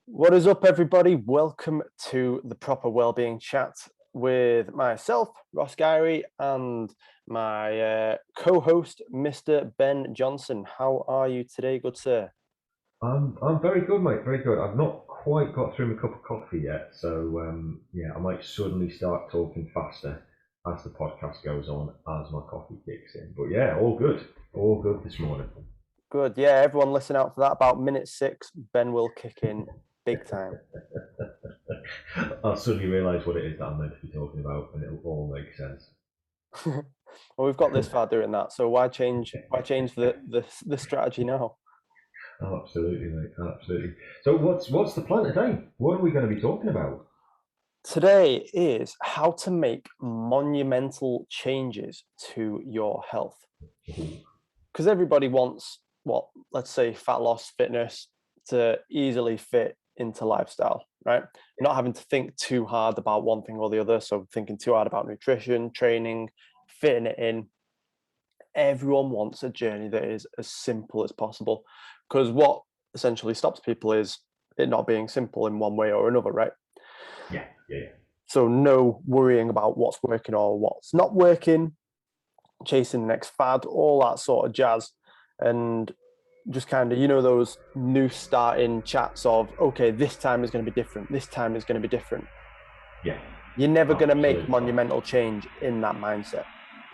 What is up, everybody? Welcome to the Proper Wellbeing Chat with myself, Ross Gyrey, and my co-host, Mr. Ben Johnson. How are you today, good sir? I'm very good, mate. Very good. I've not quite got through my cup of coffee yet, so yeah, I might suddenly start talking faster as the podcast goes on, as my coffee kicks in. But yeah, all good this morning. Good. Yeah, everyone listen out for that. About minute 6, Ben will kick in big time. I'll suddenly realise what it is that I'm meant to be talking about, and it'll all make sense. Well, we've got this far doing that, so why change? Why change the strategy now? Oh, absolutely, mate. Absolutely. So what's the plan today? What are we going to be talking about? Today is how to make monumental changes to your health. Because everybody wants what, let's say, fat loss, fitness, to easily fit into lifestyle, right? Not having to think too hard about one thing or the other. So thinking too hard about nutrition, training, fitting it in. Everyone wants a journey that is as simple as possible. Because what essentially stops people is it not being simple in one way or another, right? Yeah, yeah, yeah. So no worrying about what's working or what's not working, chasing the next fad, all that sort of jazz. And just kind of, those new starting chats of, okay, this time is going to be different. This time is going to be different. Yeah, You're never going to make absolutely. monumental change in that mindset.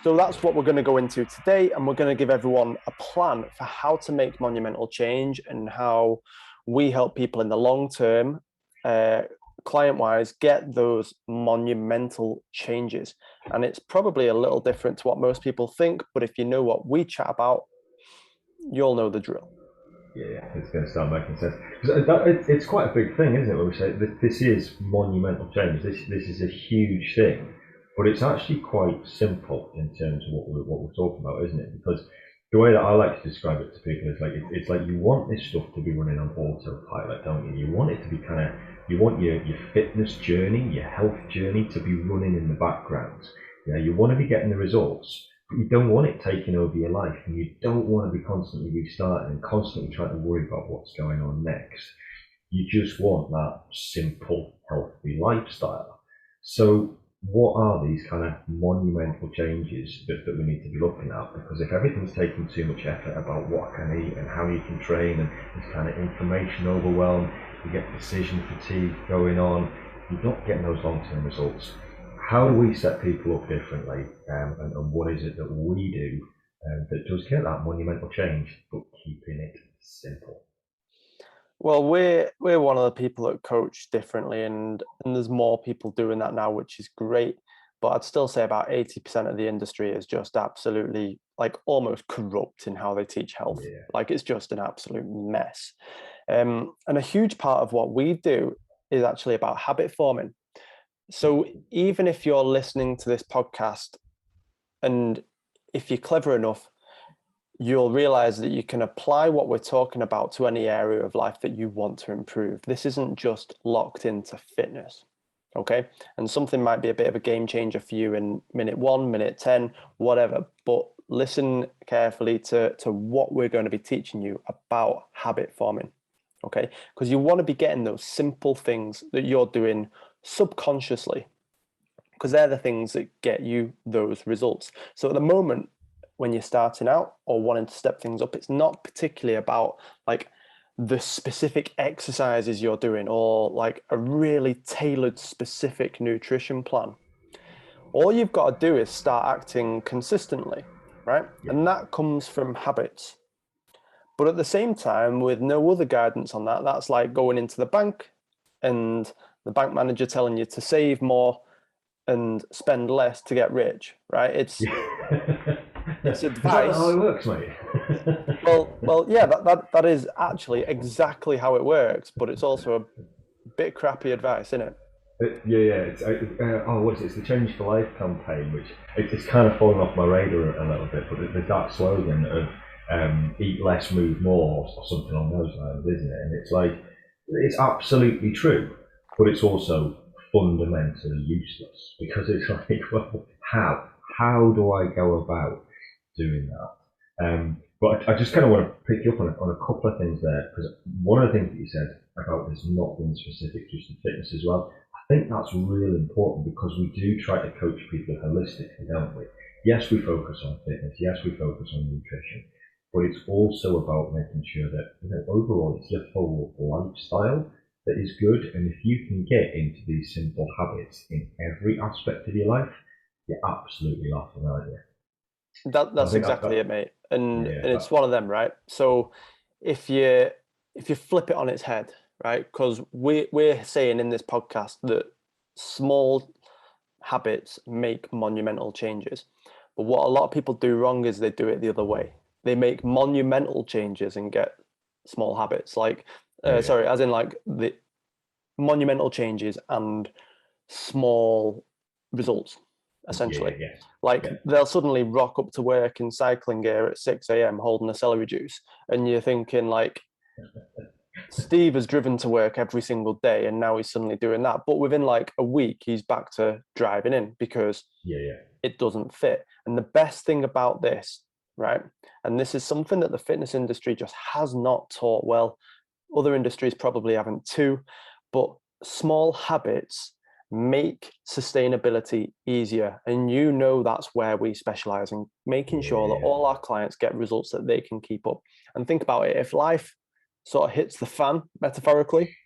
So that's what we're going to go into today. And we're going to give everyone a plan for how to make monumental change and how we help people in the long term, client wise, get those monumental changes. And it's probably a little different to what most people think. But if you know what we chat about, you'll know the drill. Yeah, it's going to start making sense. 'Cause it's quite a big thing, isn't it? When we say this is monumental change, this is a huge thing, but it's actually quite simple in terms of what we're talking about, isn't it? Because the way that I like to describe it to people is like it's like you want this stuff to be running on autopilot, don't you? You want it to be kind of you want your fitness journey, your health journey to be running in the background. You want to be getting the results, but you don't want it taking over your life, and you don't want to be constantly restarting and constantly trying to worry about what's going on next. You just want that simple, healthy lifestyle. So, what are these kind of monumental changes that we need to be looking at? Because if everything's taking too much effort about what I can eat and how you can train, and it's kind of information overwhelm, you get decision fatigue going on, you're not getting those long-term results. How do we set people up differently, and what is it that we do that does get that monumental change, but keeping it simple? Well, we're one of the people that coach differently, and there's more people doing that now, which is great. But I'd still say about 80% of the industry is just absolutely like almost corrupt in how they teach health. Yeah, Like it's just an absolute mess. And a huge part of what we do is actually about habit forming. So even if you're listening to this podcast and if you're clever enough, you'll realize that you can apply what we're talking about to any area of life that you want to improve. This isn't just locked into fitness. Okay. And something might be a bit of a game changer for you in minute 1, minute 10, whatever. But listen carefully to what we're going to be teaching you about habit forming. Okay. Because you want to be getting those simple things that you're doing subconsciously, because they're the things that get you those results. So at the moment, when you're starting out or wanting to step things up, it's not particularly about like the specific exercises you're doing or like a really tailored specific nutrition plan. All you've got to do is start acting consistently, right? yeah, And that comes from habits. But at the same time, with no other guidance on that, that's like going into the bank and the bank manager telling you to save more and spend less to get rich, right? It's yeah. it's Is that how it advice. works, mate? Well, yeah, that is actually exactly how it works, but it's also a bit crappy advice, isn't it? Yeah, yeah. What is it? It's the Change for Life campaign, which it's kind of fallen off my radar a little bit. But there's that slogan of "Eat less, move more" or something on those lines, isn't it? And it's like it's absolutely true, but it's also fundamentally useless because it's like, well, how do I go about doing that? But I just kind of want to pick you up on a couple of things there because one of the things that you said about this not being specific just to fitness as well. I think that's really important because we do try to coach people holistically, don't we? Yes, we focus on fitness. Yes, we focus on nutrition, but it's also about making sure that, you know, overall it's your whole lifestyle that is good. And if you can get into these simple habits in every aspect of your life, you're absolutely laughing, aren't you? I That's think that, exactly it, mate. And yeah, it's one of them, right? So if you flip it on its head, right? Because we're saying in this podcast that small habits make monumental changes. But what a lot of people do wrong is they do it the other way. They make monumental changes and get small habits. Like, yeah, yeah, sorry, as in like the monumental changes and small results, yeah, essentially. yeah, Like yeah, they'll suddenly rock up to work in cycling gear at 6 a.m. holding a celery juice, and you're thinking like, Steve has driven to work every single day and now he's suddenly doing that. But within like a week, he's back to driving in because yeah, yeah, it doesn't fit. And the best thing about this, right? And this is something that the fitness industry just has not taught well. Other industries probably haven't too, but small habits make sustainability easier. And you know that's where we specialize in making sure that yeah, all our clients get results that they can keep up. And think about it, if life sort of hits the fan metaphorically,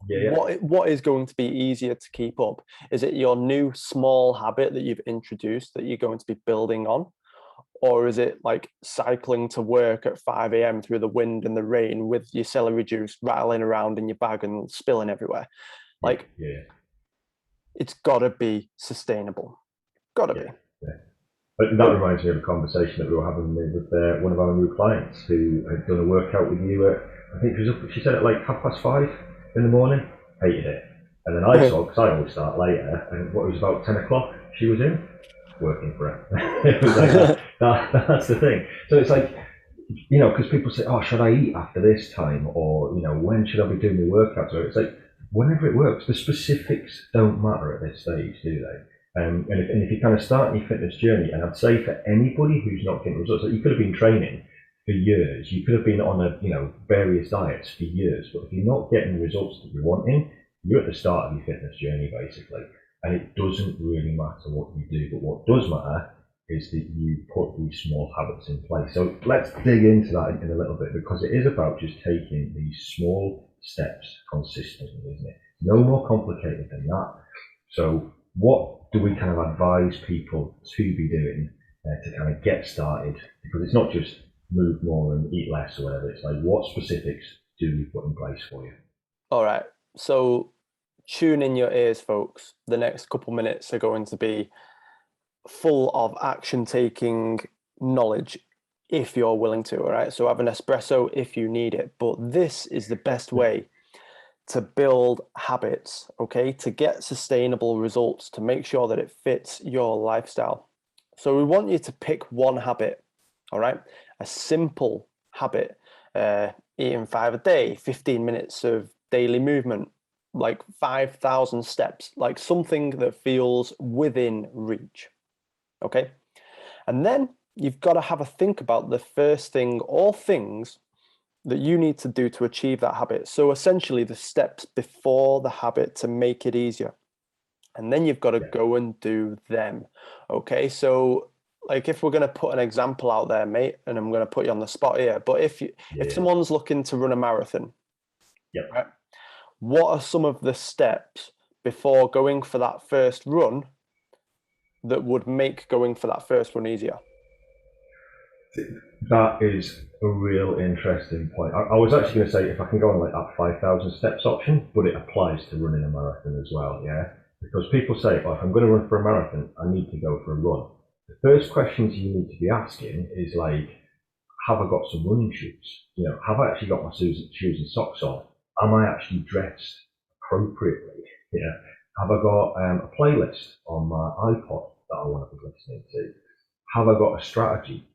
yeah, yeah. what is going to be easier to keep up? Is it your new small habit that you've introduced that you're going to be building on? Or is it like cycling to work at 5 a.m. through the wind and the rain with your celery juice rattling around in your bag and spilling everywhere? Yeah, Like, yeah, it's got to be sustainable. Got to yeah, be. yeah. But that So, reminds me of a conversation that we were having with one of our new clients who had done a workout with you at, I think she said at like 5:30 in the morning, hated it. And then I saw, because I always start later, and what it was about 10 o'clock, she was in, working for her. It was like that's the thing. So it's like, you know, because people say, oh, should I eat after this time? Or, you know, when should I be doing my workouts? Or it's like, whenever it works, the specifics don't matter at this stage, do they? And if you kind of start your fitness journey, and I'd say for anybody who's not getting results, like you could have been training for years, you could have been on various diets for years, but if you're not getting the results that you're wanting, you're at the start of your fitness journey basically, and it doesn't really matter what you do. But what does matter is that you put these small habits in place. So let's dig into that in a little bit, because it is about just taking these small steps consistently, isn't it? No more complicated than that. So what do we kind of advise people to be doing to kind of get started? Because it's not just move more and eat less or whatever. It's like, what specifics do we put in place for you? all right. So, tune in your ears, folks. The next couple minutes are going to be full of action taking knowledge if you're willing to. All right. So, have an espresso if you need it. But this is the best way to build habits, okay, to get sustainable results, to make sure that it fits your lifestyle. So we want you to pick one habit, all right, a simple habit, eating 5 a day, 15 minutes of daily movement, like 5,000 steps, like something that feels within reach, okay? And then you've got to have a think about the first thing or things that you need to do to achieve that habit. So essentially the steps before the habit to make it easier. And then you've got to Yeah, go and do them. Okay. So like if we're going to put an example out there, mate, and I'm going to put you on the spot here, but if yeah, someone's looking to run a marathon, yeah. right, what are some of the steps before going for that first run that would make going for that first run easier? That is a real interesting point. I was actually going to say if I can go on like that 5,000 steps option, but it applies to running a marathon as well, yeah? Because people say, oh, if I'm going to run for a marathon, I need to go for a run. The first questions you need to be asking is like, have I got some running shoes? You know, have I actually got my shoes and socks on? Am I actually dressed appropriately? Yeah. Have I got a playlist on my iPod that I want to be listening to? Have I got a strategy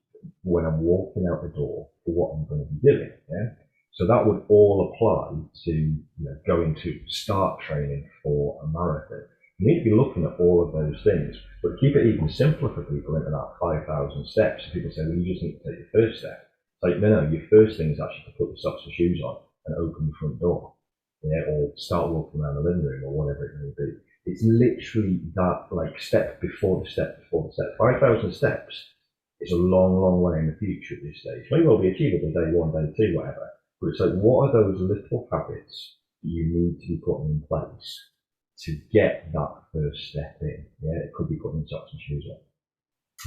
when I'm walking out the door for what I'm going to be doing? Yeah. So that would all apply to, you know, going to start training for a marathon. You need to be looking at all of those things, but keep it even simpler for people into that 5,000 steps. People say, well, you just need to take your first step. It's like, no, your first thing is actually to put the socks and shoes on and open the front door. yeah, or start walking around the living room or whatever it may be. It's literally that like step before the step before the step. 5,000 steps is a long, long way in the future at this stage. May well be achievable day one, day two, whatever. But it's like, what are those little habits that you need to be putting in place to get that first step in? Yeah, it could be putting socks and shoes on.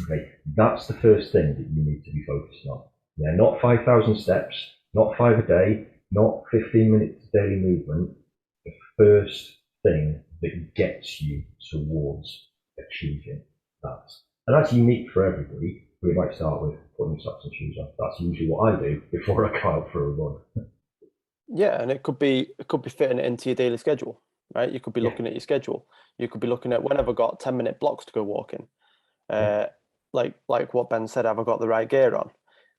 Okay, that's the first thing that you need to be focusing on. Yeah, not 5,000 steps, not 5 a day, not 15 minutes daily movement. The first thing that gets you towards achieving that. And that's unique for everybody. We might start with putting socks and shoes on. That's usually what I do before I go out for a run. Yeah, and it could be fitting it into your daily schedule, right? You could be Yeah. looking at your schedule. You could be looking at when have I got 10-minute blocks to go walking. Like what Ben said, have I got the right gear on?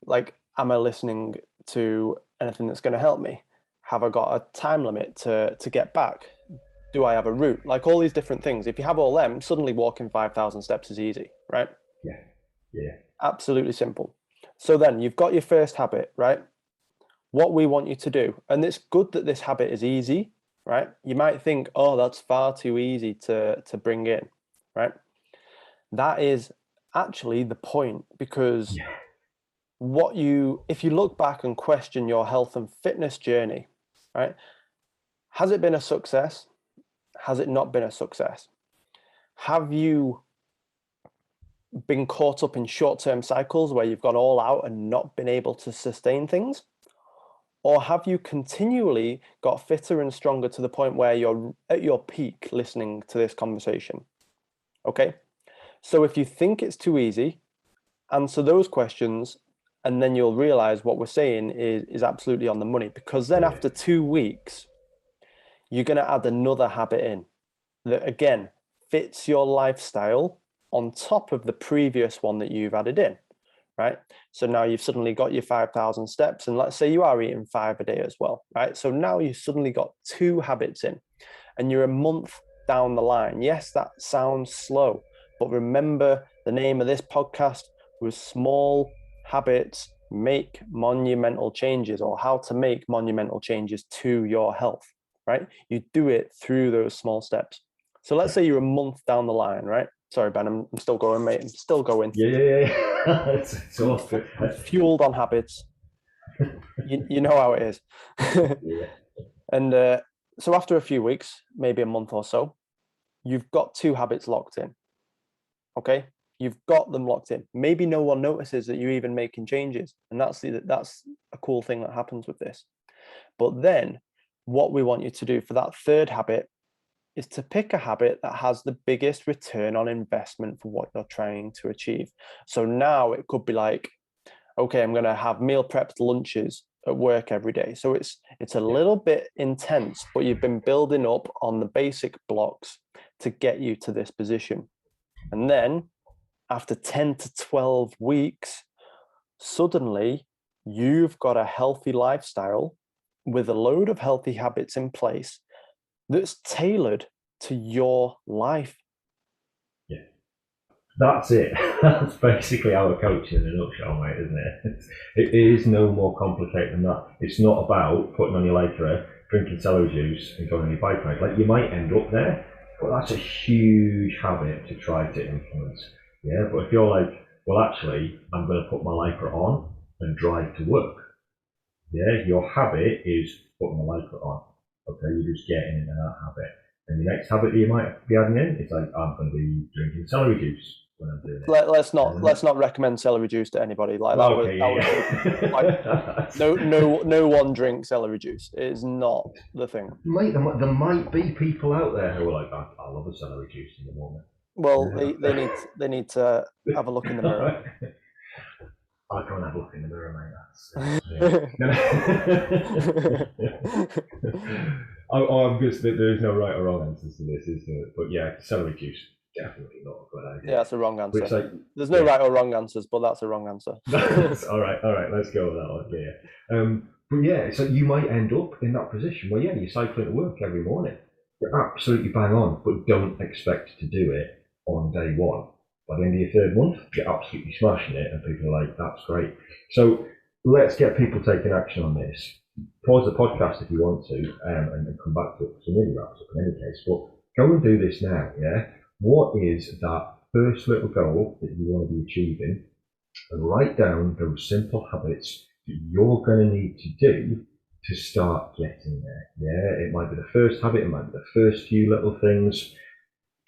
Like, am I listening to anything that's going to help me? Have I got a time limit to get back? Do I have a route? Like all these different things. If you have all them, suddenly walking 5,000 steps is easy, right? Yeah. Yeah. Absolutely simple. So then you've got your first habit, right? What we want you to do, and it's good that this habit is easy, right? You might think, oh, that's far too easy to bring in, right? That is actually the point, because Yeah. if you look back and question your health and fitness journey, right? Has it been a success? Has it not been a success? Have you been caught up in short-term cycles where you've gone all out and not been able to sustain things? Or have you continually got fitter and stronger to the point where you're at your peak listening to this conversation? Okay. So if you think it's too easy, answer those questions, and then you'll realize what we're saying is absolutely on the money, because then after 2 weeks, you're going to add another habit in that again fits your lifestyle on top of the previous one that you've added in, right? So now you've suddenly got your 5,000 steps, and let's say you are eating 5 a day as well, right? So now you've suddenly got 2 habits in, and you're a month down the line. Yes, that sounds slow, but remember the name of this podcast was Small Habits Make Monumental Changes, or how to make monumental changes to your health, right? You do it through those small steps. So let's say you're a month down the line, right? Sorry, Ben, I'm still going, mate. I'm still going. Yeah. It's all good. I'm fueled on habits. You know how it is. Yeah. And so after a few weeks, maybe a month or so, you've got 2 habits locked in. Okay, you've got them locked in. Maybe no one notices that you're even making changes, and that's a cool thing that happens with this. But then, what we want you to do for that third habit is to pick a habit that has the biggest return on investment for what you're trying to achieve. So now it could be like, okay, I'm going to have meal prepped lunches at work every day. So it's a little bit intense, but you've been building up on the basic blocks to get you to this position. And then after 10 to 12 weeks, suddenly you've got a healthy lifestyle with a load of healthy habits in place that's tailored to your life. Yeah. That's it. That's basically our coaching in a nutshell, mate, isn't it? It is no more complicated than that. It's not about putting on your lycra, drinking celery juice, and going on your bike ride. Like, you might end up there, but that's a huge habit to try to influence. Yeah, but if you're like, well, actually, I'm going to put my lycra on and drive to work. Yeah, your habit is putting the lycra on. Okay, you're just getting into that habit. And the next habit that you might be adding in is like, I'm going to be drinking celery juice when I'm doing it. Let's not recommend celery juice to anybody. Like that was like, no one drinks celery juice. It is not the thing. Mate, there might be people out there who are like, I love a celery juice in the morning. Well, they need to have a look in the mirror. I'll go and have a look in the mirror, mate. I'm just that there's no right or wrong answers to this, is there? But yeah, celery juice, definitely not a good idea. Yeah, that's a wrong answer. Like, there's no right or wrong answers, but that's a wrong answer. all right, let's go with that one. Yeah. But yeah, so you might end up in that position where you're cycling to work every morning. You're absolutely bang on, but don't expect to do it on day one. By the end of your 3rd month, you're absolutely smashing it, and people are like, that's great. So let's get people taking action on this. pause the podcast if you want to, and come back to it, because we're nearly wrapped up in any case. But go and do this now, yeah? What is that first little goal that you want to be achieving? And write down those simple habits that you're going to need to do to start getting there. Yeah, it might be the first habit, it might be the first few little things,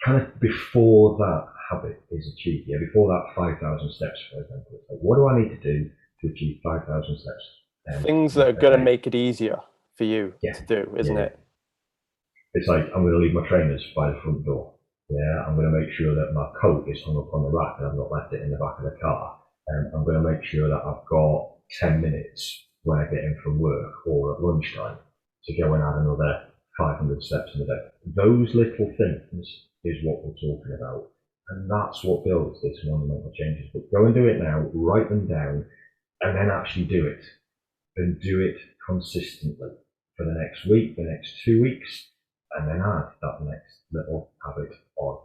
kind of before that habit is achieved. Yeah, before that 5,000 steps, for example. It's like, what do I need to do to achieve 5,000 steps? Things that are going to make it easier for you to do, isn't it? It's like, I'm going to leave my trainers by the front door. Yeah, I'm going to make sure that my coat is hung up on the rack and I've not left it in the back of the car. I'm going to make sure that I've got 10 minutes when I get in from work or at lunchtime to go and add another 500 steps in a day. Those little things is what we're talking about. And that's what builds this monumental changes. But go and do it now, write them down, and then actually do it. And do it consistently for the next week, the next 2 weeks, and then add that next little habit on.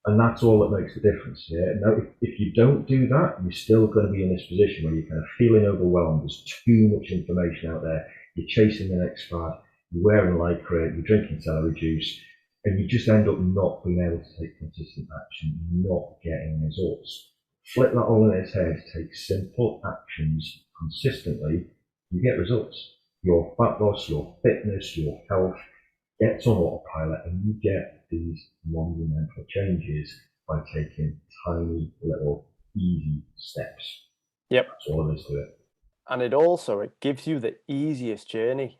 And that's all that makes the difference. Yeah. Now, if you don't do that, you're still going to be in this position where you're kind of feeling overwhelmed. There's too much information out there. You're chasing the next fad. You're wearing lycra. You're drinking celery juice, and you just end up not being able to take consistent action, not getting results. Flip that all on its head. Take simple actions consistently. You get results. Your fat loss, your fitness, your health gets on autopilot, and you get these monumental changes by taking tiny little easy steps. Yep. That's all there is to it. And it gives you the easiest journey.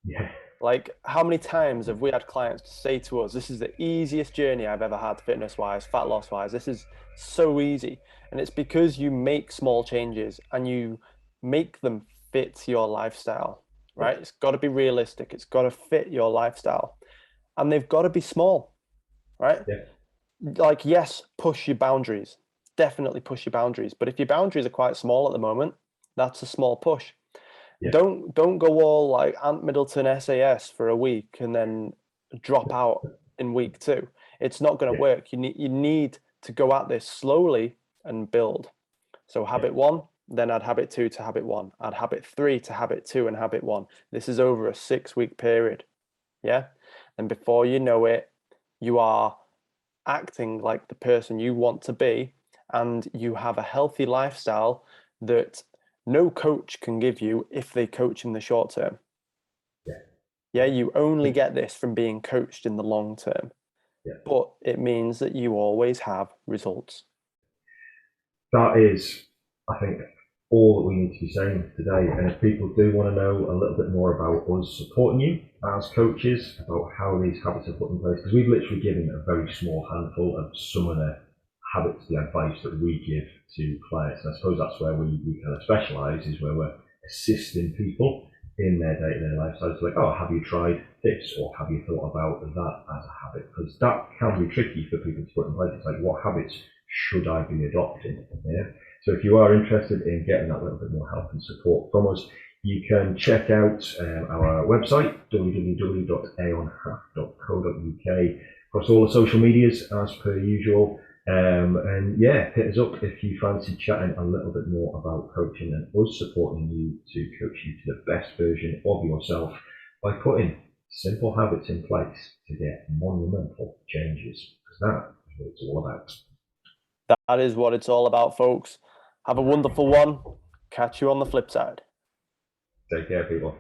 Yeah. Like, how many times have we had clients say to us, this is the easiest journey I've ever had fitness wise, fat loss wise. This is so easy. And it's because you make small changes and you make them fit your lifestyle, right? It's got to be realistic. It's got to fit your lifestyle, and they've got to be small, right? Yeah. Like, yes, push your boundaries, definitely push your boundaries. But if your boundaries are quite small at the moment, that's a small push. Yeah. Don't go all like Ant Middleton SAS for a week and then drop out in week 2. It's not going to work. You need to go at this slowly and build. So habit 1, then add habit 2 to habit 1, add habit 3 to habit 2 and habit 1. This is over a 6-week period. Yeah. And before you know it, you are acting like the person you want to be, and you have a healthy lifestyle that no coach can give you if they coach in the short term. Yeah, you only get this from being coached in the long term. But it means that you always have results. That is, I think, all that we need to be saying today. And if people do want to know a little bit more about us supporting you as coaches, about how these habits are put in place, because we've literally given a very small handful of some of the habits, the advice that we give to clients. And I suppose that's where we kind of specialize, is where we're assisting people in their day-to-day lifestyle. It's like, oh, have you tried this, or have you thought about that as a habit? Because that can be tricky for people to put in place. It's like, what habits should I be adopting? Yeah. So if you are interested in getting that little bit more help and support from us, you can check out our website, www.aeonhealth.co.uk, across all the social medias as per usual. And hit us up if you fancy chatting a little bit more about coaching and us supporting you to coach you to the best version of yourself by putting simple habits in place to get monumental changes, because that is what it's all about. That is what it's all about, folks. Have a wonderful one. Catch you on the flip side. Take care, people.